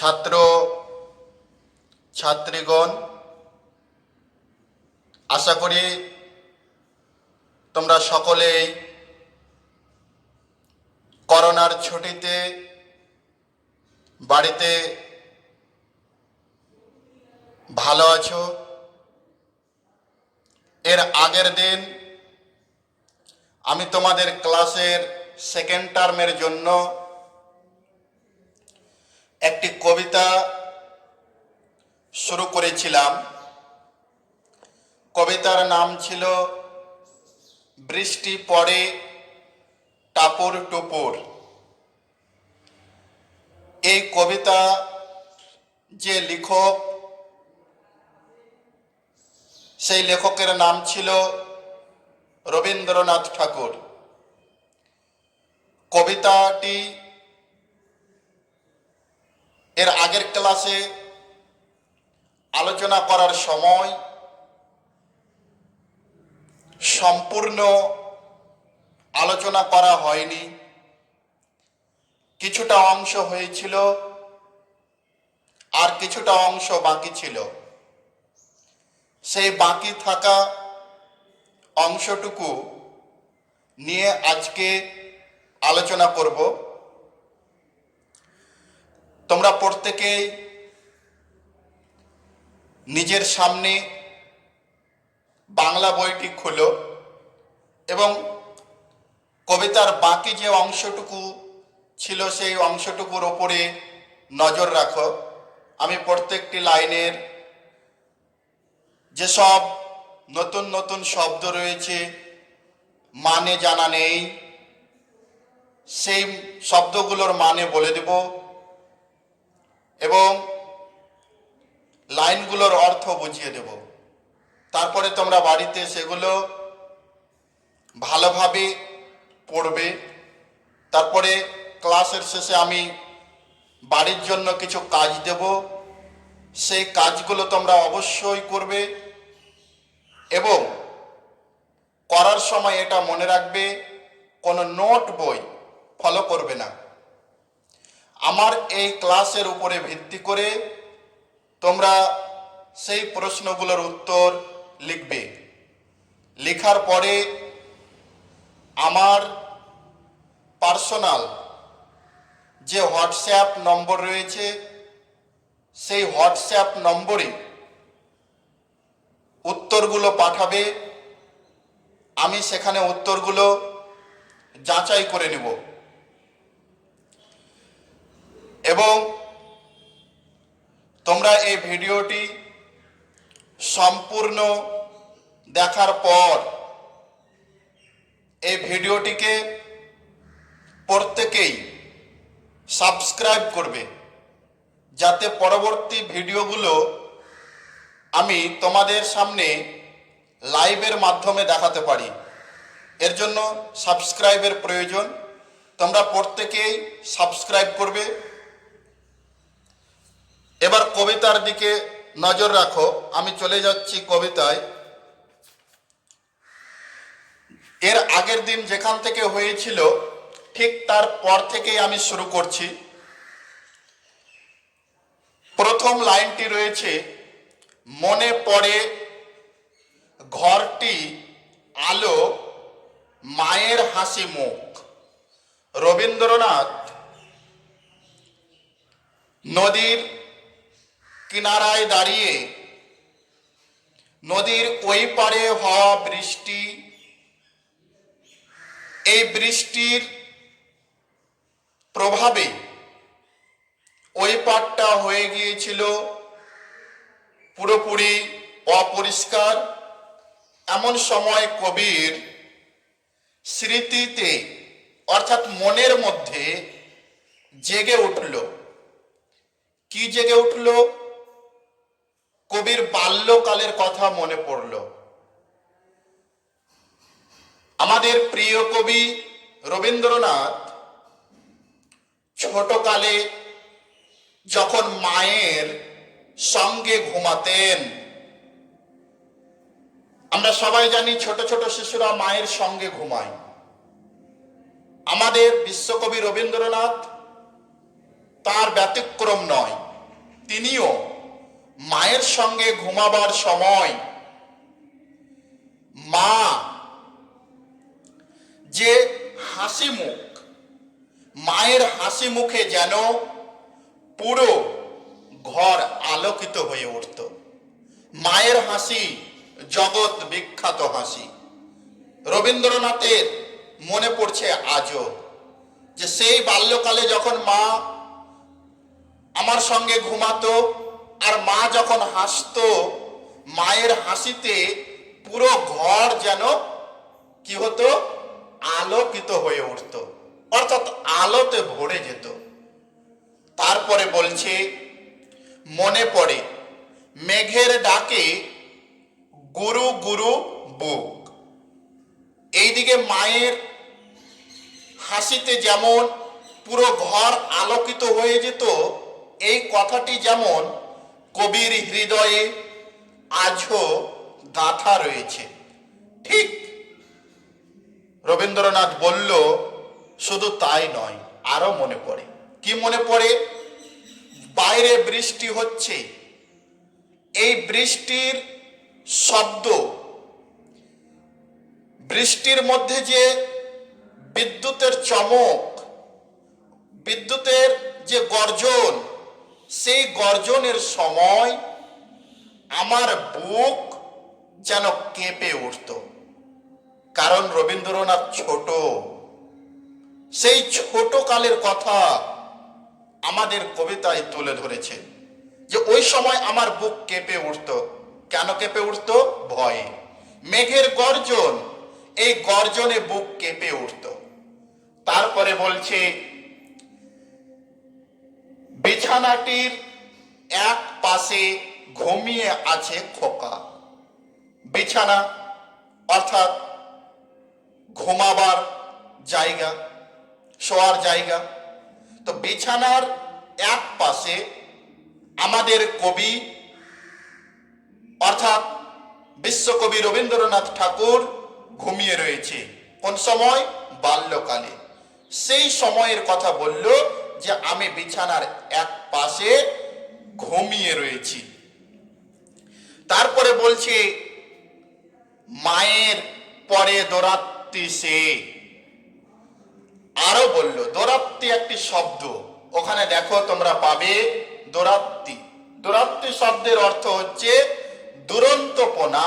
ছাত্র ছাত্রীগণ, আশা করি তোমরা সকলেই করোনার ছুটিতে বাড়িতে ভালো আছো। এর আগের দিন আমি তোমাদের ক্লাসের সেকেন্ড টার্মের জন্য একটি কবিতা শুরু করেছিলাম। কবিতার নাম ছিল বৃষ্টি পড়ে টাপুর টুপুর। এই কবিতা যে লেখক, সেই লেখকের নাম ছিল রবীন্দ্রনাথ ঠাকুর। কবিতাটি এর আগের ক্লাসে আলোচনা করার সময় সম্পূর্ণ আলোচনা করা হয়নি, কিছুটা অংশ হয়েছিল আর কিছুটা অংশ বাকি ছিল। সেই বাকি থাকা অংশটুকু নিয়ে আজকে আলোচনা করব। তোমরা প্রত্যেকেই নিজের সামনে বাংলা বইটি খোলো এবং কবিতার বাকি যে অংশটুকু ছিল সেই অংশটুকুর ওপরে নজর রাখো। আমি প্রত্যেকটি লাইনের যেসব নতুন নতুন শব্দ রয়েছে, মানে জানা নেই, সেই শব্দগুলোর মানে বলে দেব এবং লাইনগুলোর অর্থ বুঝিয়ে দেব। তারপরে তোমরা বাড়িতে সেগুলো ভালোভাবে পড়বে। তারপরে ক্লাসের শেষে আমি বাড়ির জন্য কিছু কাজ দেব, সেই কাজগুলো তোমরা অবশ্যই করবে এবং করার সময় এটা মনে রাখবে, কোনো নোট বই ফলো করবে না। আমার এই ক্লাসের উপরে ভিত্তি করে তোমরা সেই প্রশ্নগুলোর উত্তর লিখবে। লেখার পরে আমার পার্সোনাল যে হোয়াটসঅ্যাপ নম্বর রয়েছে, সেই হোয়াটসঅ্যাপ নম্বরে উত্তরগুলো পাঠাবে। আমি সেখানে উত্তরগুলো যাচাই করে নেব এবং তোমরা এই ভিডিওটি সম্পূর্ণ দেখার পর এই ভিডিওটিকে প্রত্যেকেই সাবস্ক্রাইব করবে, যাতে পরবর্তী ভিডিওগুলো আমি তোমাদের সামনে লাইভের মাধ্যমে দেখাতে পারি। এর জন্য সাবস্ক্রাইবের প্রয়োজন। তোমরা প্রত্যেকেই সাবস্ক্রাইব করবে। এবার কবিতার দিকে নজর রাখো। আমি চলে যাচ্ছি কবিতায়। এর আগের দিন যেখান থেকে হয়েছিল ঠিক তার পর থেকেই আমি শুরু করছি। প্রথম লাইনটি রয়েছে, মনে পড়ে ঘরটি আলো মায়ের হাসি মুখ। রবীন্দ্রনাথ নদীর কিনারায় দাঁড়িয়ে নদীর ওই পারে হওয়া বৃষ্টি, এই বৃষ্টির প্রভাবে ওই পাড়টা হয়ে গিয়েছিল পুরোপুরি অপরিষ্কার। এমন সময় কবির স্মৃতিতে অর্থাৎ মনের মধ্যে জেগে উঠল। কি জেগে উঠল? কবির বাল্যকালের কথা মনে পড়ল। আমাদের প্রিয় কবি রবীন্দ্রনাথ ছোটকালে যখন মায়ের সঙ্গে ঘুমাতেন, আমরা সবাই জানি ছোট ছোট শিশুরা মায়ের সঙ্গে ঘুমায়। আমাদের বিশ্বকবি রবীন্দ্রনাথ তার ব্যতিক্রম নয়। তিনিও মায়ের সঙ্গে ঘুমাবার সময় মা যে হাসি মুখ, মায়ের হাসি মুখে যেন পুরো ঘর আলোকিত হয়ে উঠত। মায়ের হাসি জগৎ বিখ্যাত হাসি। রবীন্দ্রনাথের মনে পড়ছে আজও যে সেই বাল্যকালে যখন মা আমার সঙ্গে ঘুমাতো আর মা যখন হাসতো, মায়ের হাসিতে পুরো ঘর যেন কি হতো, আলোকিত হয়ে উঠত, অর্থাৎ আলোতে ভরে যেত। তারপরে বলছে মনে পড়ে মেঘের ডাকে গুরু গুরু বুক। এইদিকে মায়ের হাসিতে যেমন পুরো ঘর আলোকিত হয়ে যেত, এই কথাটি যেমন কবির হৃদয়ে আজও গাঁথা রয়েছে। ঠিক রবীন্দ্রনাথ বলল, শুধু তাই নয়, আরো মনে পড়ে। কি মনে পড়ে? বাইরে বৃষ্টি হচ্ছে, এই বৃষ্টির শব্দ, বৃষ্টির মধ্যে যে বিদ্যুতের চমক, বিদ্যুতের যে গর্জন, সেই গর্জনের সময় আমার বুক যেন কেঁপে উঠত। কারণ রবীন্দ্রনাথ ছোট, সেই ছোট কালের কথা আমাদের কবিতায় তুলে ধরেছে যে ওই সময় আমার বুক কেঁপে উঠত। কেন কেঁপে উঠত? ভয়ে। মেঘের গর্জন, এই গর্জনে বুক কেঁপে উঠত। তারপরে বলছে বিছানাটির এক পাশে ঘুমিয়ে আছে খোকা। বিছানা অর্থাৎ ঘুমাবার জায়গা, শোয়ার জায়গা। তো বিছানার এক পাশে আমাদের কবি অর্থাৎ বিশ্বকবি রবীন্দ্রনাথ ঠাকুর ঘুমিয়ে রয়েছে। কোন সময়? বাল্যকালে। সেই সময়ের কথা বলল যে আমি বিছানার এক পাশে ঘুমিয়ে রয়েছি। তারপরে বলছে মায়ের পরে দৌরাত্রি সে। আরো বলল দৌরাত্রি একটি শব্দ, ওখানে দেখো তোমরা পাবে দৌরাত্রি। দৌরাত্রি শব্দের অর্থ হচ্ছে দুরন্তপনা।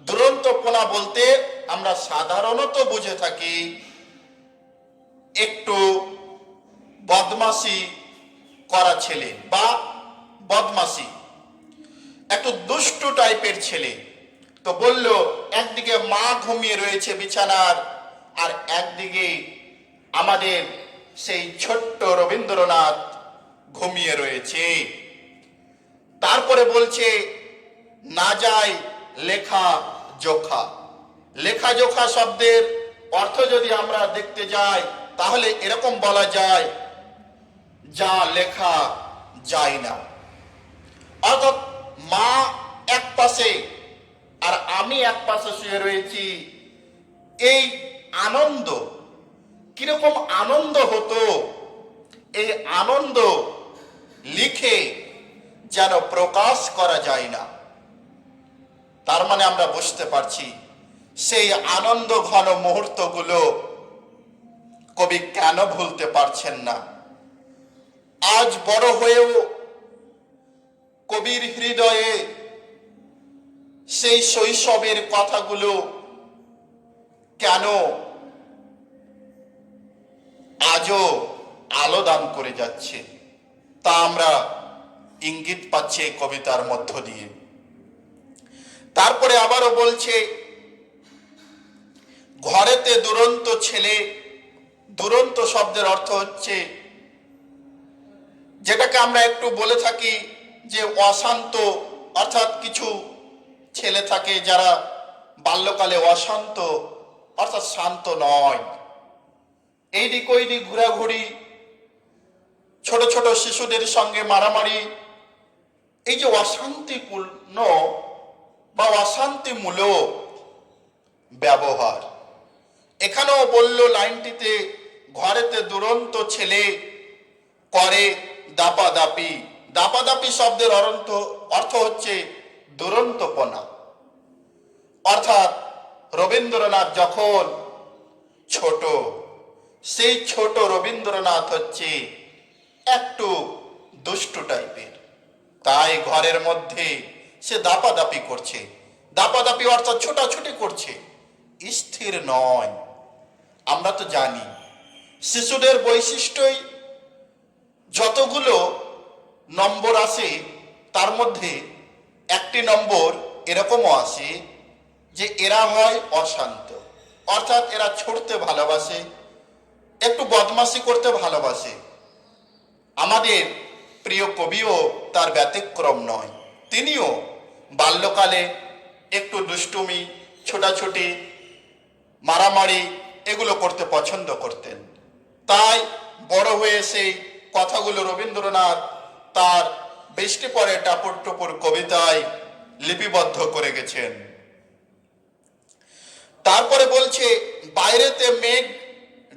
দুরন্তপনা বলতে আমরা সাধারণত বুঝে থাকি একটু বদমাশি করা ছেলে বা বদমাশি, একটু দুষ্টু টাইপের ছেলে। তো বলল একদিকে মা ঘুমিয়ে রয়েছে বিছানার, আর একদিকে আমাদের সেই ছোট্ট রবীন্দ্রনাথ ঘুমিয়ে রয়েছে। তারপরে বলছে না যায় লেখা জোখা। লেখা জোখা শব্দের অর্থ যদি আমরা দেখতে যাই তাহলে এরকম বলা যায় যা লেখা যায় না। অর্থাৎ মা এক পাশে আর আমি এক পাশে শুয়ে রয়েছি। এই আনন্দ, কিরকম আনন্দ হতো, এই আনন্দ লিখে যেন প্রকাশ করা যায় না। তার মানে আমরা বুঝতে পারছি সেই আনন্দ ঘন মুহূর্তগুলো কবি কেন ভুলতে পারছেন না। আজ বড় হয়েও কবির হৃদয়ে সেই শৈশবের কথাগুলো কেন আজও আলো দান করে যাচ্ছে, তা আমরা ইঙ্গিত পাচ্ছি এই কবিতার মধ্য দিয়ে। তারপরে আবারও বলছে ঘরেতে দুরন্ত ছেলে। দুরন্ত শব্দের অর্থ হচ্ছে যেটাকে আমরা একটু বলে থাকি যে অশান্ত, অর্থাৎ কিছু ছেলে থাকে যারা বাল্যকালে অশান্ত, অর্থাৎ শান্ত নয়। এইদিক ওইদিক ঘোরাঘুরি, ছোট ছোট শিশুদের সঙ্গে মারামারি, এই যে অশান্তিপূর্ণ বা অশান্তিমূলক ব্যবহার। এখানেও বলল লাইনটিতে ঘরেতে দুরন্ত ছেলে করে দাপাদাপি দাপাদাপি শব্দের অর্থ হচ্ছে দুরন্তপনা। অর্থাৎ রবীন্দ্রনাথ যখন ছোট, সেই ছোট রবীন্দ্রনাথ হচ্ছে একটু দুষ্টু টাইপের, তাই ঘরের মধ্যে সে দাপাদাপি করছে। দাপাদাপি অর্থাৎ ছোটাছুটি করছে, স্থির নয়। আমরা তো জানি শিশুদের বৈশিষ্ট্যই যতগুলো নম্বর আসে তার মধ্যে একটি নম্বর এরকমও আসে যে এরা হয় অশান্ত, অর্থাৎ এরা ছুটতে ভালোবাসে, একটু বদমাশি করতে ভালোবাসে। আমাদের প্রিয় কবিও তার ব্যতিক্রম নয়। তিনিও বাল্যকালে একটু দুষ্টুমি, ছোটাছুটি, মারামারি এগুলো করতে পছন্দ করতেন। তাই বড় হয়ে সেই কথাগুলো রবীন্দ্রনাথ তার বৃষ্টি পরে টাপুর টুপুর কবিতায় লিপিবদ্ধ করে গেছেন। তারপরে বলছে, বাইরেতে মেঘ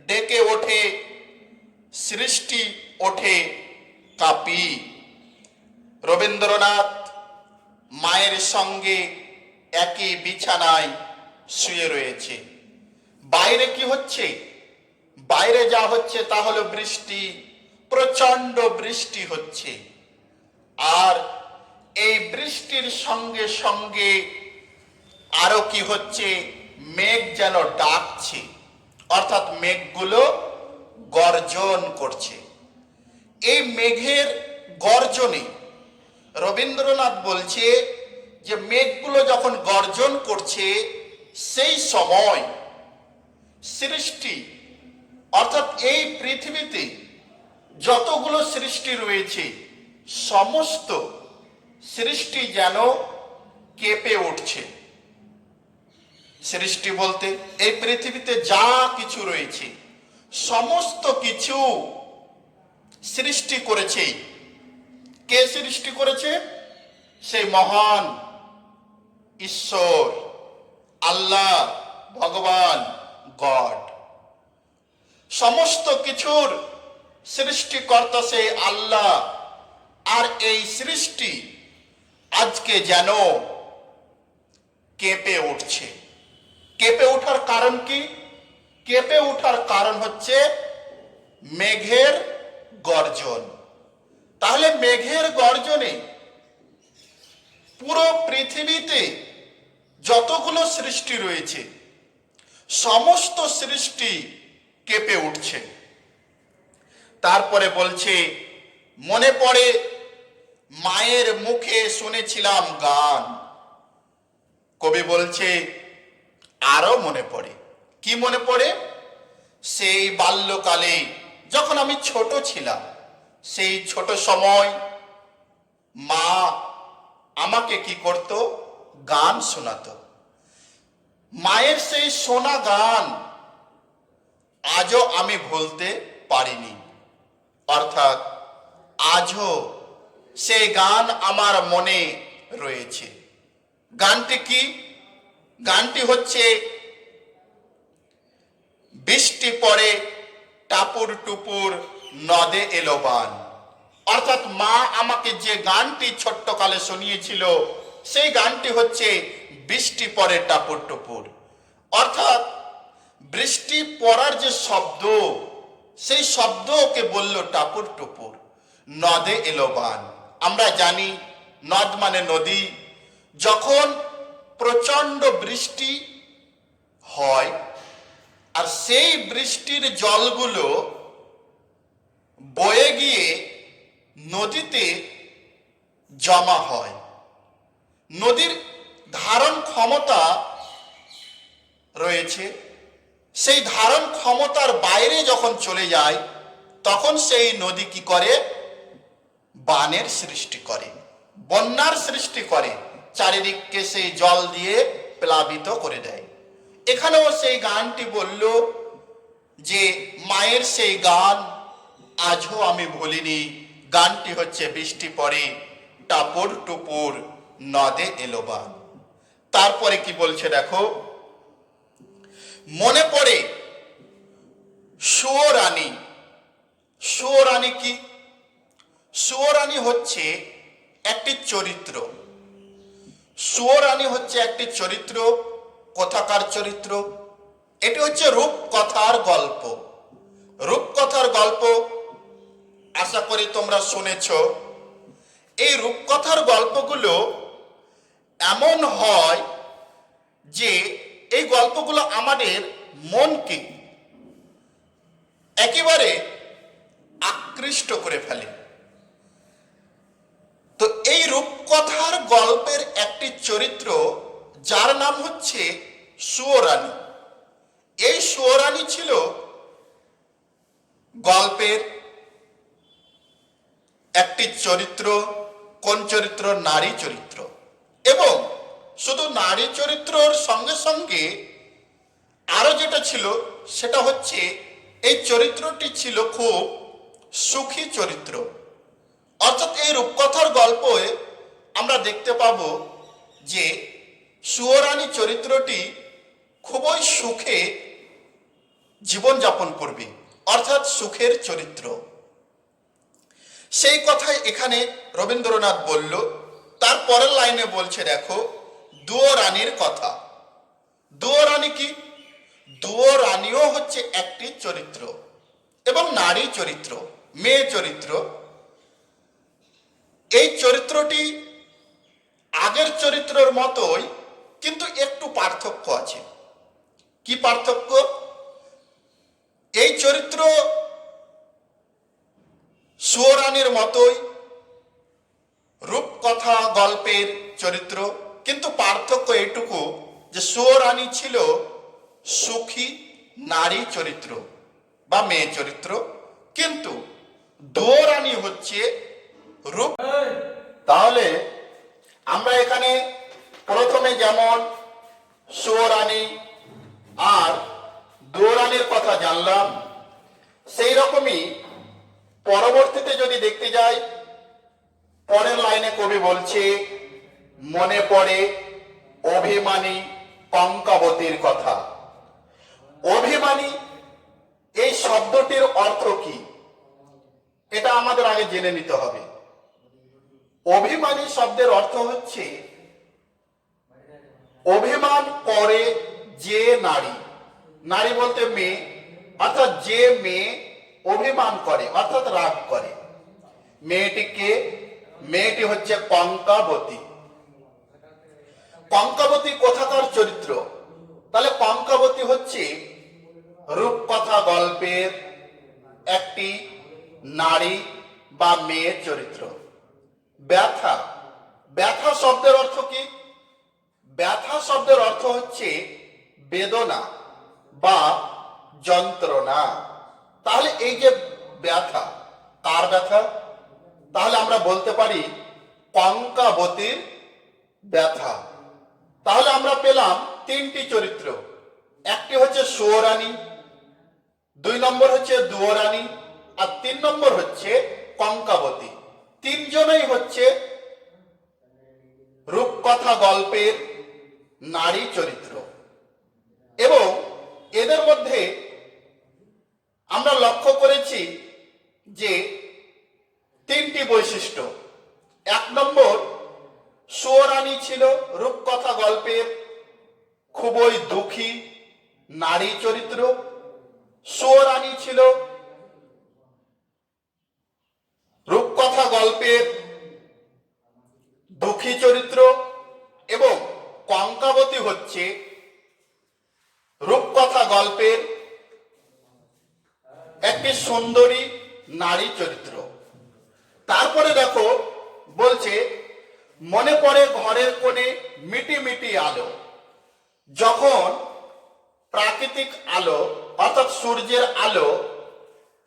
ডেকে ওঠে, সৃষ্টি ওঠে কাঁপি। রবীন্দ্রনাথ মায়ের সঙ্গে একই বিছানায় শুয়ে রয়েছে। বাইরে কি হচ্ছে? বাইরে যা হচ্ছে তা হলো বৃষ্টি, প্রচন্ড বৃষ্টি হচ্ছে। আর এই বৃষ্টির সঙ্গে সঙ্গে আরো কি হচ্ছে? মেঘ যেন ডাকছে, অর্থাৎ মেঘগুলো গর্জন করছে। এই মেঘের গর্জনে রবীন্দ্রনাথ বলছে যে মেঘগুলো যখন গর্জন করছে সেই সময় সৃষ্টি, অর্থাৎ এই পৃথিবীতে যতগুলো সৃষ্টি রয়েছে সমস্ত সৃষ্টি যেন কেঁপে উঠছে। সৃষ্টি বলতে এই পৃথিবীতে যা কিছু রয়েছে সমস্ত কিছু সৃষ্টি করেছে। কে সৃষ্টি করেছে? সেই মহান ঈশ্বর, আল্লাহ, ভগবান, গড। সমস্ত কিছুর সৃষ্টিকর্তা সেই আল্লাহ। আর এই সৃষ্টি আজকে যেন কেঁপে উঠছে। কেঁপে ওঠার কারণ কি? কেঁপে ওঠার কারণ হচ্ছে মেঘের গর্জন। তাহলে মেঘের গর্জনে পুরো পৃথিবীতে যতগুলো সৃষ্টি রয়েছে সমস্ত সৃষ্টি কেঁপে উঠছে। তারপরে বলছে, মনে পড়ে মায়ের মুখে শুনেছিলাম গান। কবি বলছে আরো মনে পড়ে। কি মনে পড়ে? সেই বাল্যকালে যখন আমি ছোট ছিলাম, সেই ছোট সময় মা আমাকে কি করত? গান শোনাতো। মায়ের সেই শোনা গান আজও আমি ভুলতে পারিনি। অর্থাৎ আজও সেই গান আমার মনে রয়েছে। গানটি কি? গানটি হচ্ছে, বৃষ্টি পড়ে টাপুর টুপুর নদে এলো বান। অর্থাৎ মা আমাকে যে গানটি ছোট্টকালে শুনিয়েছিল সেই গানটি হচ্ছে বৃষ্টি পড়ে টাপুর টুপুর। অর্থাৎ বৃষ্টি পড়ার যে শব্দ, সেই শব্দ ওকে বলল টাপুর টুপুর, নদে এলো বান। আমরা জানি নদ মানে নদী। যখন প্রচন্ড বৃষ্টি হয় আর সেই বৃষ্টির জলগুলো বয়ে গিয়ে নদীতে জমা হয়, নদীর ধারণ ক্ষমতা রয়েছে, সেই ধারণ ক্ষমতার বাইরে যখন চলে যায় তখন সেই নদী কি করে? বানের সৃষ্টি করে, বন্যার সৃষ্টি করে, চারিদিককে সেই জল দিয়ে প্লাবিত করে দেয়। এখানেও সেই গানটি বলল যে মায়ের সেই গান আজও আমি ভুলিনি। গানটি হচ্ছে বৃষ্টি পড়ে টাপুর টুপুর নদে এলো বান। তারপরে কি বলছে দেখো, মনে পড়ে সুয়োরানী। সুয়োরানী কি? সুয়োরানী হচ্ছে একটি চরিত্র, কোথাকার চরিত্র? এটি হচ্ছে রূপকথার গল্প। রূপকথার গল্প আশা করি তোমরা শুনেছ। এই রূপকথার গল্পগুলো এমন হয় যে এই গল্পগুলো আমাদের মনকে একেবারে আকৃষ্ট করে ফেলে। তো এই রূপকথার গল্পের একটি চরিত্র যার নাম হচ্ছে সুয়োরানী। এই সুয়োরানী ছিল গল্পের একটি চরিত্র। কোন চরিত্র? নারী চরিত্র। এবং শুধু নারী চরিত্রর সঙ্গে সঙ্গে আরো যেটা ছিল সেটা হচ্ছে এই চরিত্রটি ছিল খুব সুখী চরিত্র। অর্থাৎ এই রূপকথার গল্পে আমরা দেখতে পাব যে সুয়োরানী চরিত্রটি খুবই সুখে জীবনযাপন করবে, অর্থাৎ সুখের চরিত্র। সেই কথাই এখানে রবীন্দ্রনাথ বলল। তার পরের লাইনে বলছে, দেখো, দুয়োরানীর কথা। দুয়োরানী কি? দুয়োরানীও হচ্ছে একটি চরিত্র এবং নারী চরিত্র, মেয়ে চরিত্র। এই চরিত্রটি আগের চরিত্রের মতোই, কিন্তু একটু পার্থক্য আছে। কি পার্থক্য? এই চরিত্র সুয়োরানীর মতোই রূপকথা গল্পের চরিত্র, কিন্তু পার্থক্য এইটুকু যে সুয়োরানী ছিল সুখী নারী চরিত্র বা মেয়ে চরিত্র, কিন্তু দুয়োরানী হচ্ছে রূপ। তাহলে আমরা এখানে প্রথমে যেমন সুয়োরানী আর দুয়োরানীর কথা জানলাম, সেই রকমই পরবর্তীতে যদি দেখতে যাই, পরের লাইনে কবি বলছে, মনে পড়ে অভিমানী কঙ্কাবতীর কথা। অভিমানী এই শব্দটির অর্থ কি এটা আমাদের আগে জেনে নিতে হবে। অভিমানী শব্দের অর্থ হচ্ছে অভিমান করে যে নারী, নারী বলতে মেয়ে, অর্থাৎ যে মেয়ে অভিমান করে অর্থাৎ রাগ করে। মেয়েটি হচ্ছে কঙ্কাবতী। কঙ্কাবতী কোথাকার চরিত্র? তাহলে কঙ্কাবতী হচ্ছে রূপকথা গল্পের একটি নারী বা মেয়ের চরিত্র। ব্যথা, ব্যথা শব্দের অর্থ কি? ব্যথা শব্দের অর্থ হচ্ছে বেদনা বা যন্ত্রণা। তাহলে এই যে ব্যথা, কার ব্যথা? তাহলে আমরা বলতে পারি কঙ্কাবতীর ব্যথা। তাহলে আমরা পেলাম তিনটি চরিত্র। একটি হচ্ছে সুয়োরানী, 2 নম্বর হচ্ছে দুয়োরানী, আর 3 নম্বর হচ্ছে কঙ্কাবতী। তিনজনেই হচ্ছে রূপকথা গল্পের নারী চরিত্র। এবং এদের মধ্যে আমরা লক্ষ্য করেছি যে 3টি বৈশিষ্ট্য। 1 নম্বর, সুয়োরানী ছিল রূপকথা গল্পের খুবই দুঃখী নারী চরিত্র। সুয়োরানী ছিল রূপকথা গল্পের দুঃখী চরিত্র এবং কঙ্কাবতী হচ্ছে রূপকথা গল্পের একটি সুন্দরী নারী চরিত্র। তারপরে দেখো বলছে, মনে পড়ে ঘরের কোণে মিটি মিটি আলো। যখন প্রাকৃতিক আলো অর্থাৎ সূর্যের আলো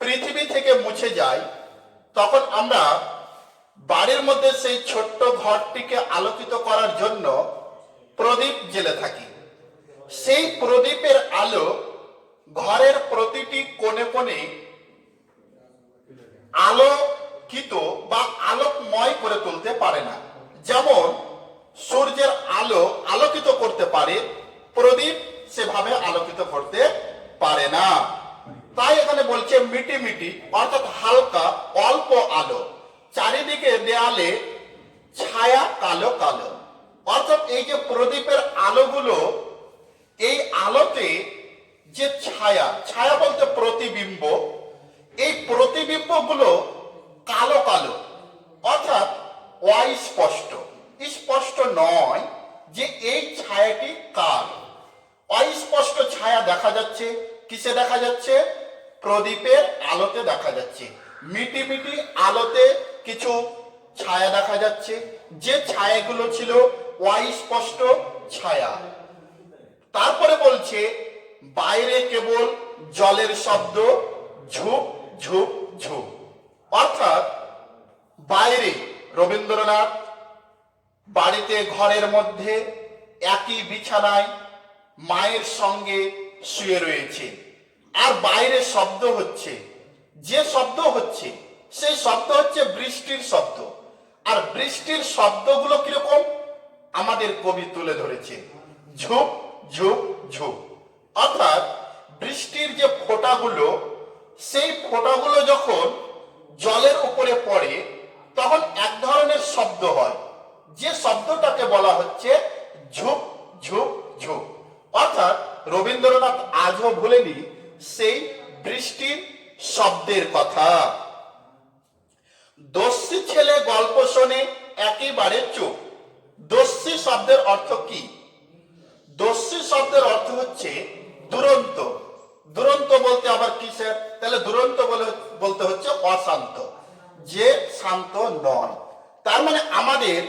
পৃথিবী থেকে মুছে যায়, তখন আমরা বাড়ির মধ্যে সেই ছোট্ট ঘরটিকে আলোকিত করার জন্য প্রদীপ জ্বেলে থাকি। সেই প্রদীপের আলো ঘরের প্রতিটি কোণে কোণে আলোকিত বা আলোকময় করে তুলতে পারে না। যেমন সূর্যের আলো আলোকিত করতে পারে, প্রদীপ সেভাবে আলোকিত করতে পারে না। তাই এখানে বলছে মিটি মিটি অর্থাৎ হালকা অল্প আলো, চারিদিকে দেয়ালে ছায়া কালো কালো। অর্থাৎ এই যে প্রদীপের আলোগুলো, এই আলোতে যে ছায়া, ছায়া বলতে প্রতিবিম্ব, এই প্রতিবিম্বগুলো কালো কালো, অর্থাৎ অস্পষ্ট, স্পষ্ট নয় যে এই ছায়াটি কার। অস্পষ্ট ছায়া দেখা যাচ্ছে, কিসে দেখা যাচ্ছে? প্রদীপের আলোতে দেখা যাচ্ছে। মিটি মিটি আলোতে কিছু ছায়া দেখা যাচ্ছে, যে ছায়াগুলো ছিল অস্পষ্ট ছায়া। তারপরে বলছে বাইরে কেবল জলের শব্দ, ঝুপ ঝুপ ঝুপ। অর্থাৎ বাইরে রবীন্দ্রনাথ বাড়িতে ঘরের মধ্যে একই বিছানায় মায়ের সঙ্গে শুয়ে রয়েছে, আর বাইরে শব্দ হচ্ছে। যে শব্দ হচ্ছে সেই শব্দ হচ্ছে বৃষ্টির শব্দ। আর বৃষ্টির শব্দগুলো কিরকম আমাদের কবি তুলে ধরেছে, ঝুপ ঝুপ ঝুপ। অর্থাৎ বৃষ্টির যে ফোঁটাগুলো, সেই ফোঁটাগুলো যখন জলের উপরে পড়ে তখন এক ধরনের শব্দ হয়, যে শব্দটাকে বলা হচ্ছে ঝুপ ঝুপ ঝুপ। অর্থাৎ রবীন্দ্রনাথ আজও ভুলেনি সেই বৃষ্টির শব্দের কথা। দস্যি ছেলে গল্প শোনে একেবারে চুপ। দস্যি শব্দের অর্থ কি? দস্যি শব্দের অর্থ হচ্ছে দুরন্ত। দুরন্ত বলতে আবার কিসের? তাহলে দুরন্ত বলতে হচ্ছে অশান্ত, যে শান্ত নয়। তার মানে আমাদের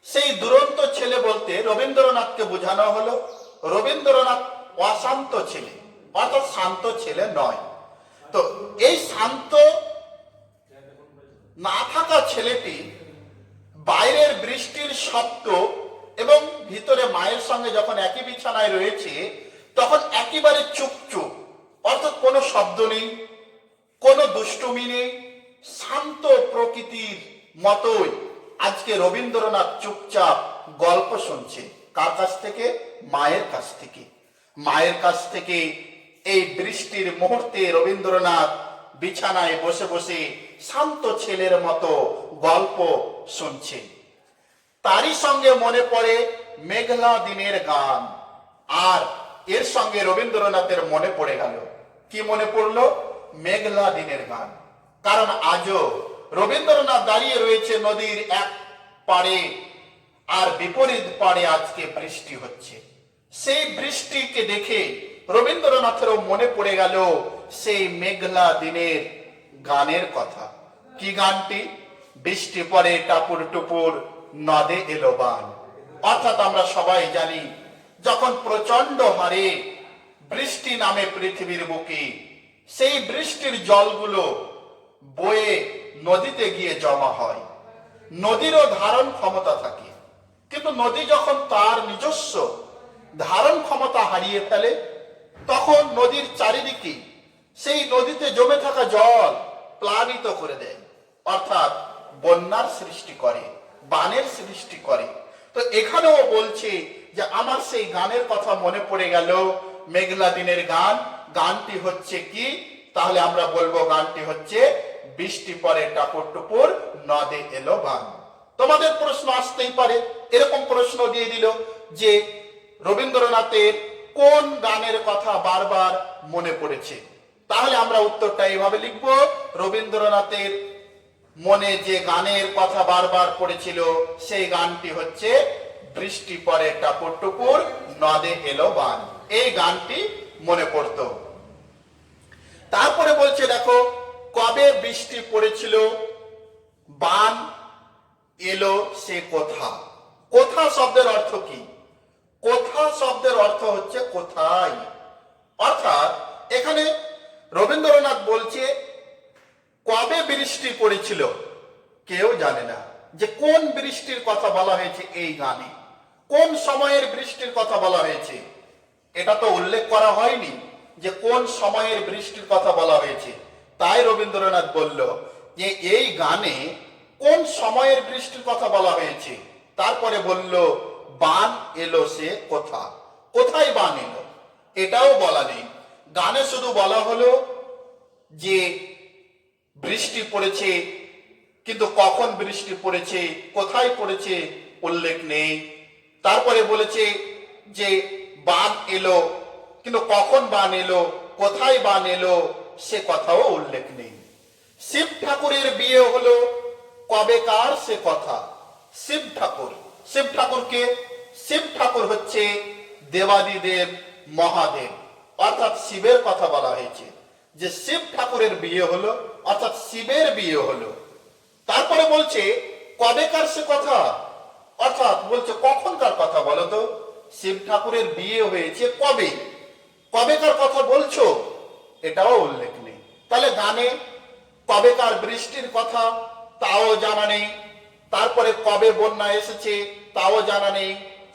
সেই দুরন্ত ছেলে বলতে রবীন্দ্রনাথকে বোঝানো হলো রবীন্দ্রনাথ অশান্ত ছেলে, অর্থাৎ শান্ত ছেলে নয়। তো এই শান্ত না থাকা ছেলেটি বাইরের বৃষ্টির শব্দ এবং ভিতরে মায়ের সঙ্গে যখন একই বিছানায় রয়েছে তখন একেবারে চুপচুপ, অর্থাৎ কোনো শব্দ নেই, কোনো দুষ্টুমি নেই, শান্ত প্রকৃতির মতোই আজকে রবীন্দ্রনাথ চুপচাপ গল্প শুনছে। কার কাছ থেকে? মায়ের কাছ থেকে। মায়ের কাছ থেকে এই বৃষ্টির মুহূর্তে রবীন্দ্রনাথ বিছানায় বসে বসে শান্ত ছেলের মতো গল্প শুনছে। তারই সঙ্গে মনে পড়ে মেঘলা দিনের গান, আর এর সঙ্গে রবীন্দ্রনাথের মনে পড়ে গেল। কি মনে পড়লো? মেঘলা দিনের গান। কারণ আজও রবীন্দ্রনাথ দাঁড়িয়ে রয়েছে নদীর এক পাড়ে, আর বিপরীত পাড়ে আজকে বৃষ্টি হচ্ছে। সেই বৃষ্টিকে দেখে রবীন্দ্রনাথেরও মনে পড়ে গেল সেই মেঘলা দিনের গানের কথা। কি গানটি? বৃষ্টি পরে টাপুর টুপুর নদে এলো বান। অর্থাৎ আমরা সবাই জানি যখন প্রচন্ড হারে বৃষ্টি নামে পৃথিবীর বুকে, সেই বৃষ্টির জলগুলো বয়ে নদীতে গিয়ে জমা হয়। নদীরও ধারণ ক্ষমতা থাকে, কিন্তু নদী যখন তার নিজস্ব ধারণ ক্ষমতা হারিয়ে ফেলে তখন নদীর চারিদিকে সেই নদীতে জমে থাকা জল প্লাবিত করে দেয়, অর্থাৎ বন্যার সৃষ্টি করে, বানের সৃষ্টি করে। তো এখানেও বলছে যে আমার সেই গানের কথা মনে পড়ে গেল, মেঘলা দিনের গান। গানটি হচ্ছে কি? তাহলে আমরা বলবো গানটি হচ্ছে বৃষ্টি পরে টাপুর টুপুর নদে এলো বান। তোমাদের প্রশ্ন আসতেই পারে, এরকম প্রশ্ন দিয়ে দিল যে রবীন্দ্রনাথের কোন গানের কথা বারবার মনে পড়েছে। তাহলে আমরা উত্তরটা এইভাবে লিখব, রবীন্দ্রনাথের মনে যে গানের কথা বারবার পড়েছিল সেই গানটি হচ্ছে বৃষ্টি পরে টাপুর টুপুর নদে এলো বান। এই গানটি মনে পড়তো। তারপরে বলছে দেখো, কবে বৃষ্টি পড়েছিল, বান এলো সে কোথা। কোথা শব্দের অর্থ কি? কোথা শব্দের অর্থ হচ্ছে কোথায়। অর্থাৎ এখানে রবীন্দ্রনাথ বলছে কবে বৃষ্টি পড়েছিল কেউ জানে না, যে কোন বৃষ্টির কথা বলা হয়েছে এই গানে, কোন সময়ের বৃষ্টির কথা বলা হয়েছে এটা তো উল্লেখ করা হয়নি যে কোন সময়ের বৃষ্টির কথা বলা হয়েছে। তাই রবীন্দ্রনাথ বলল যে এই গানে কোন সময়ের বৃষ্টির কথা বলা হয়েছে। তারপরে বলল বান এলো সে কোথা। কোথায় বান এলো এটাও বলা নেই, গানে শুধু বলা হলো যে বৃষ্টি পড়েছে, কিন্তু কখন বৃষ্টি পড়েছে, কোথায় পড়েছে উল্লেখ নেই। তারপরে বলেছে যে বান এলো, কিন্তু কখন বান এলো, কোথায় বান এলো, সে কথাও উল্লেখ নেই। শিব ঠাকুরের বিয়ে হলো কবেকার, সে কথা। শিব ঠাকুর, শিব ঠাকুরকে, শিব ঠাকুর হচ্ছে দেবাদিদেব মহাদেব, অর্থাৎ শিবের কথা বলা হয়েছে যে শিব ঠাকুরের বিয়ে হলো, অর্থাৎ শিবের বিয়ে হলো। তারপরে বলছে কবেকার সে কথা, অর্থাৎ বলছে কখনকার কথা বলো তো, শিব ঠাকুরের বিয়ে হয়েছে কবে, কবেকার কথা বলছো, এটাও উল্লেখ নেই। তাহলে গানে কবেকার বৃষ্টির কথা তাও জানা নেই, তারপরে কবে বন্যা এসেছে তাও জানা নেই,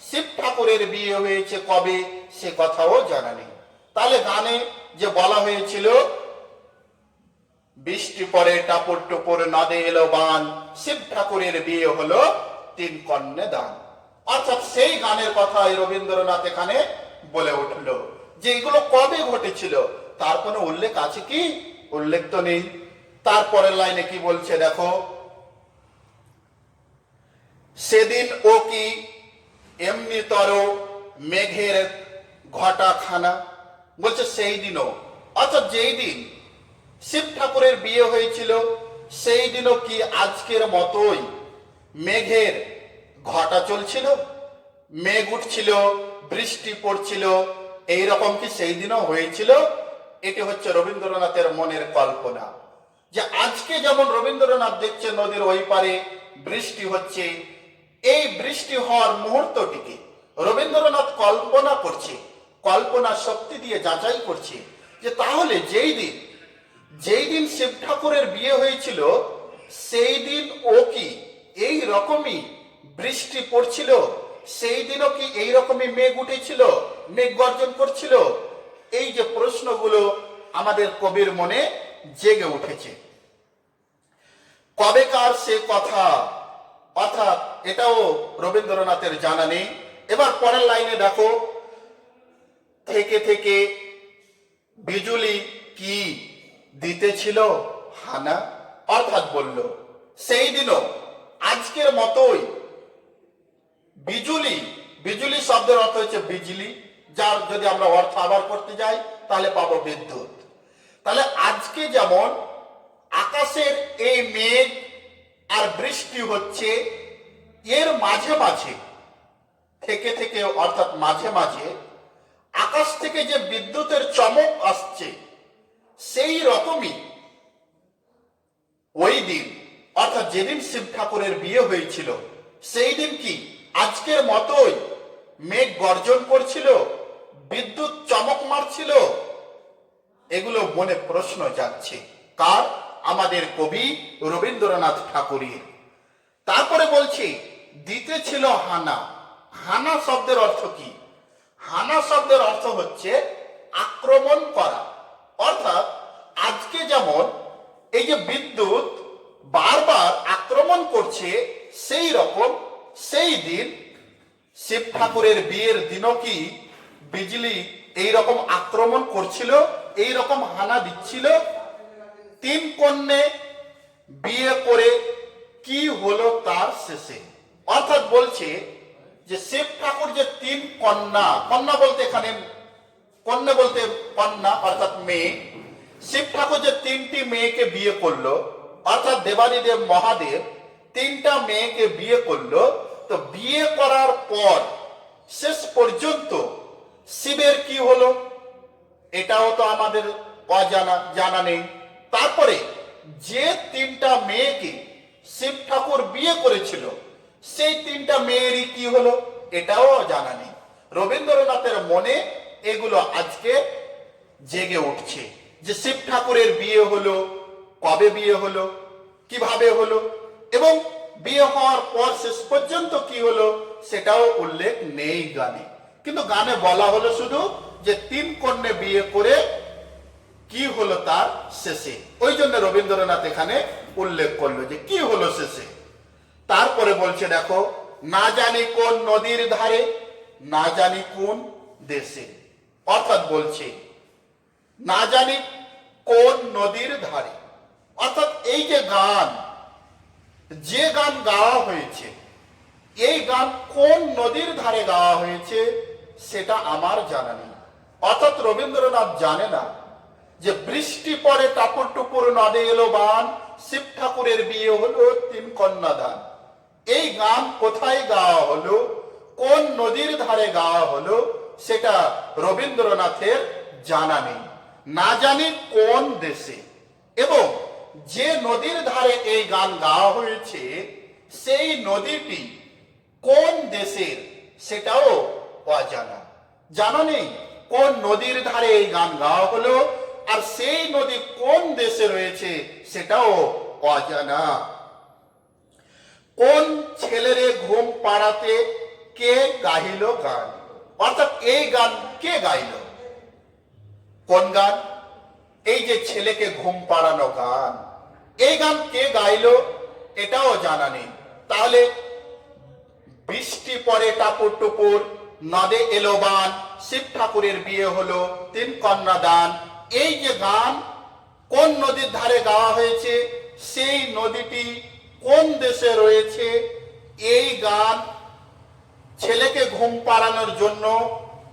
শিব ঠাকুরের বিয়ে হয়েছে কবে সে কথাও জানা নেই। তাহলে গানে যে বলা হয়েছিল বৃষ্টি পরে টাপুর টুপুর নদে এলো বান, শিব ঠাকুরের বিয়ে হলো তিন কন্যে দান, অর্থাৎ সেই গানের কথা রবীন্দ্রনাথ এখানে বলে উঠলো যে এগুলো কবে ঘটেছিল, তার কোনো উল্লেখ আছে কি? উল্লেখ তো নেই। তারপরের লাইনে কি বলছে দেখো, সেদিন ও কি এমনি তর মেঘের ঘটা খানা, বলছে সেই দিনও, অর্থাৎ যেই দিন শিব ঠাকুরের বিয়ে হয়েছিল সেই দিনও কি আজকের মতোই মেঘের ঘটা চলছিল, মেঘ উঠছিল, বৃষ্টি পড়ছিল, এইরকম কি সেই দিনও হয়েছিল? এটি হচ্ছে রবীন্দ্রনাথের মনের কল্পনা, যে আজকে যেমন রবীন্দ্রনাথ দেখছে নদীর ওই পারে বৃষ্টি হচ্ছে, এই বৃষ্টি হওয়ার মুহূর্তটিকে রবীন্দ্রনাথ কল্পনা করছে, কল্পনা শক্তি দিয়ে যাচাই করছে যে তাহলে যেই দিন শিব ঠাকুরের বিয়ে হয়েছিল সেই দিন ও কি এই রকমই বৃষ্টি পড়ছিল, সেই দিনও কি এই রকমই মেঘ উঠেছিল, মেঘ গর্জন করছিল? এই যে প্রশ্নগুলো আমাদের কবির মনে জেগে উঠেছে। কবেকার সে কথা, অর্থাৎ এটাও রবীন্দ্রনাথের জানা নেই। এবার পরের লাইনে দেখো, থেকে থেকে বিজুলি কি দিতেছিল হানা, অর্থাৎ বলল সেই দিনও আজকের মতোই বিজুলি, বিজুলি শব্দের অর্থ হচ্ছে বিজলি, যার যদি আমরা অর্থ আবার করতে যাই তাহলে পাবো বিদ্যুৎ। তাহলে আজকে যেমন আকাশের এই মেঘ আর বৃষ্টি হচ্ছে, এর মাঝে মাঝে থেকে থেকে অর্থাৎ মাঝে মাঝে আকাশ থেকে যে বিদ্যুতের চমক আসছে, সেই রকমই ওই দিন অর্থাৎ যেদিন শিব ঠাকুরের বিয়ে হয়েছিল সেই দিন কি আজকের মতোই মেঘ গর্জন করছিল, বিদ্যুৎ চমক মারছিল? এগুলো মনে প্রশ্ন যাচ্ছে কার? আমাদের কবি রবীন্দ্রনাথ ঠাকুরের। তারপরে বলছি দিতেছিল হানা, হানা শব্দের অর্থ কি? হানা শব্দের অর্থ হচ্ছে আক্রমণ করা, অর্থাৎ আজকে যেমন এই যে বিদ্যুৎ বারবার আক্রমণ করছে, সেই রকম সেই দিন শিব ঠাকুরের বিয়ের দিনও কি বিজলি এই রকম আক্রমণ করছিল, এই রকম হানা দিচ্ছিল? তিন কন্যে বিয়ে করে কি হলো তার শেষে, অর্থাৎ বলছে যে শিব ঠাকুর যে তিন কন্যা, কন্যা বলতে এখানে কন্যা বলতে কন্যা অর্থাৎ মেয়ে, শিব ঠাকুর যে তিনটি মেয়েকে বিয়ে করলো, অর্থাৎ দেবাদিদেব মহাদেব তিনটা মেয়েকে বিয়ে করলো, তো বিয়ে করার পর শেষ পর্যন্ত শিবের কি হলো এটাও তো আমাদের অজানা, জানা নেই। তারপরে যে তিনটা মেয়েকে শিব ঠাকুর বিয়ে করেছিল সেই তিনটা মেয়েরই কি হলো এটাও জানা নেই। রবীন্দ্রনাথের মনে এগুলো আজকে জেগে উঠছে যে শিব ঠাকুরের বিয়ে হলো, কবে বিয়ে হলো, কিভাবে হলো, এবং বিয়ে হওয়ার পর শেষ পর্যন্ত কি হলো সেটাও উল্লেখ নেই গানে। কিন্তু গানে বলা হলো শুধু যে তিন কন্যা বিয়ে করে কি হলো তার শেষে, ওই জন্য রবীন্দ্রনাথ এখানে উল্লেখ করলো যে কি হলো শেষে। তারপরে বলছে দেখো, না জানি কোন নদীর ধারে, না জানি কোন দেশে, অর্থাৎ বলছে না জানি কোন নদীর ধারে, অর্থাৎ এই যে গান, যে গান গাওয়া হয়েছে এই গান কোন নদীর ধারে গাওয়া হয়েছে সেটা আমার জানা নেই। অর্থাৎ রবীন্দ্রনাথ জানে না যে বৃষ্টি পরে টাপুর টুপুর নদে এলো বান, শিব ঠাকুরের বিয়ে হলো তিন কন্যা দান। এই গান কোথায় গাওয়া হলো, কোন নদীর ধারে গাওয়া হলো সেটা রবীন্দ্রনাথের জানা নেই। না জানি কোন দেশে, এবং যে নদীর ধারে এই গান গাওয়া হয়েছে সেই নদীটি কোন দেশের সেটাও অজানা। জানা নেই কোন নদীর ধারে এই গান গাওয়া হলো, আর সেই নদী কোন দেশে রয়েছে সেটাও অজানা। কোন ছেলেরে ঘুম পাড়াতে কে গাইল গান, অর্থাৎ এই গান কে গাইল, কোন গান? এই যে ছেলেকে ঘুম পাড়ানো গান, এই গান কে গাইল এটাও জানা নেই। তাহলে বৃষ্টি পরে টাপুর টুপুর নদে এলো বান, শিব ঠাকুরের বিয়ে হলো তিন কন্যা দান, এই যে গান কোন নদীর ধারে গাওয়া হয়েছে, সেই নদীটি কোন দেশে রয়েছে, এই গান ছেলেকে ঘুম পাড়ানোর জন্য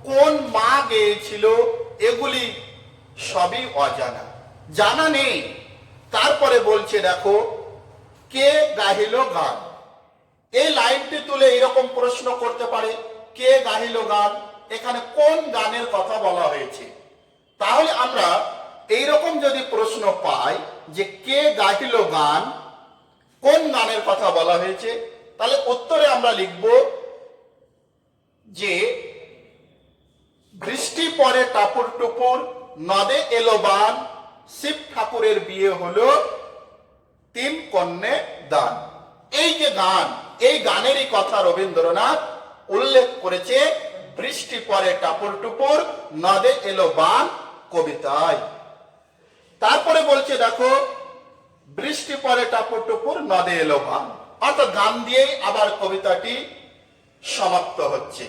কোন মা গেয়েছিল, এগুলি সবই অজানা, জানা নেই। তারপরে বলছে দেখো, কে গাহিল গান। এই লাইনটি তুলে এরকম প্রশ্ন করতে পারে, কে গাহিল গান, এখানে কোন গানের কথা বলা হয়েছে। তাহলে আমরা এইরকম যদি প্রশ্ন পাই যে কে গাহিল গান, কোন গানের কথা বলা হয়েছে, তাহলে উত্তরে আমরা লিখব যে বৃষ্টি পরে টাপুর টুপুর নদে এলো বান, শিব ঠাকুরের বিয়ে হলো তিন কন্যে দান। এই যে গান, এই গানেরই কথা রবীন্দ্রনাথ উল্লেখ করেছে বৃষ্টি পরে টাপুর টুপুর নদে এলো বান কবিতায়। তারপরে বলছে দেখো, বৃষ্টি পরে টাপুর টুপুর নদে এলো বান, অর্থাৎ গান দিয়েই আবার কবিতাটি সমাপ্ত হচ্ছে।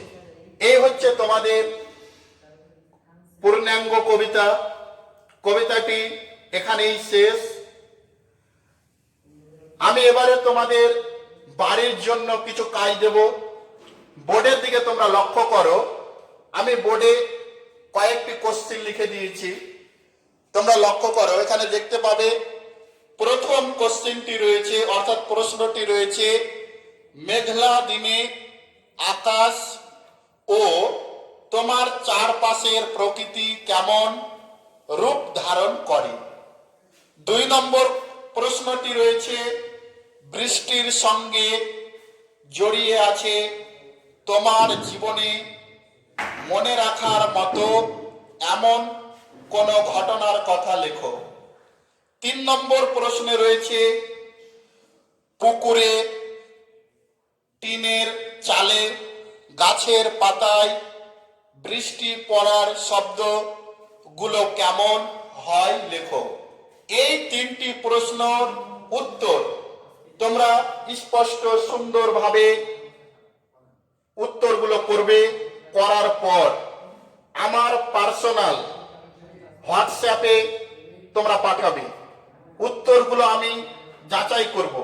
এই হচ্ছে তোমাদের পূর্ণাঙ্গ কবিতা। কবিতাটি এখানেই শেষ। আমি এবারে তোমাদের বাড়ির জন্য কিছু কাজ দেব। বোর্ডের দিকে তোমরা লক্ষ্য করো, আমি বোর্ডে কয়েকটি কোশ্চেন লিখে দিয়েছি, তোমরা লক্ষ্য করো। এখানে দেখতে পাবে প্রথম কোশ্চেনটি রয়েছে, অর্থাৎ প্রশ্নটি রয়েছে, মেঘলা দিনে আকাশ ও তোমার চারপাশের প্রকৃতি কেমন রূপ ধারণ করে। 2 নম্বর প্রশ্নটি রয়েছে, বৃষ্টির সঙ্গে জড়িয়ে আছে তোমার জীবনে মনে রাখার মতো এমন কোন ঘটনার কথা লেখো। 3 নম্বর প্রশ্নে রয়েছে, পুকুরে, টিনের চালে, গাছের পাতায় বৃষ্টি পড়ার শব্দগুলো কেমন হয় লেখো। এই 3টি প্রশ্নের উত্তর তোমরা স্পষ্ট সুন্দরভাবে উত্তরগুলো করবে। করার পর আমার পার্সোনাল হোয়াটসঅ্যাপে তোমরা পাঠাবে। উত্তরগুলো আমি যাচাই করব,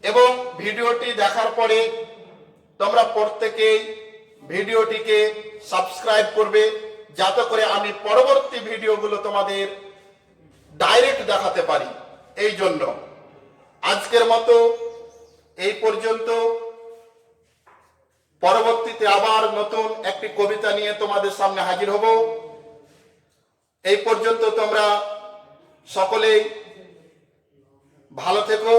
এবং ভিডিওটি দেখার পরে তোমরা প্রত্যেকেই ভিডিওটিকে সাবস্ক্রাইব করবে, যাতে করে আমি পরবর্তী ভিডিওগুলো তোমাদের ডাইরেক্ট দেখাতে পারি। এই জন্য আজকের মতো এই পর্যন্ত। পরবর্তীতে আবার নতুন একটি কবিতা নিয়ে তোমাদের সামনে হাজির হব। এই পর্যন্ত তোমরা সকলেই ভালো থেকো।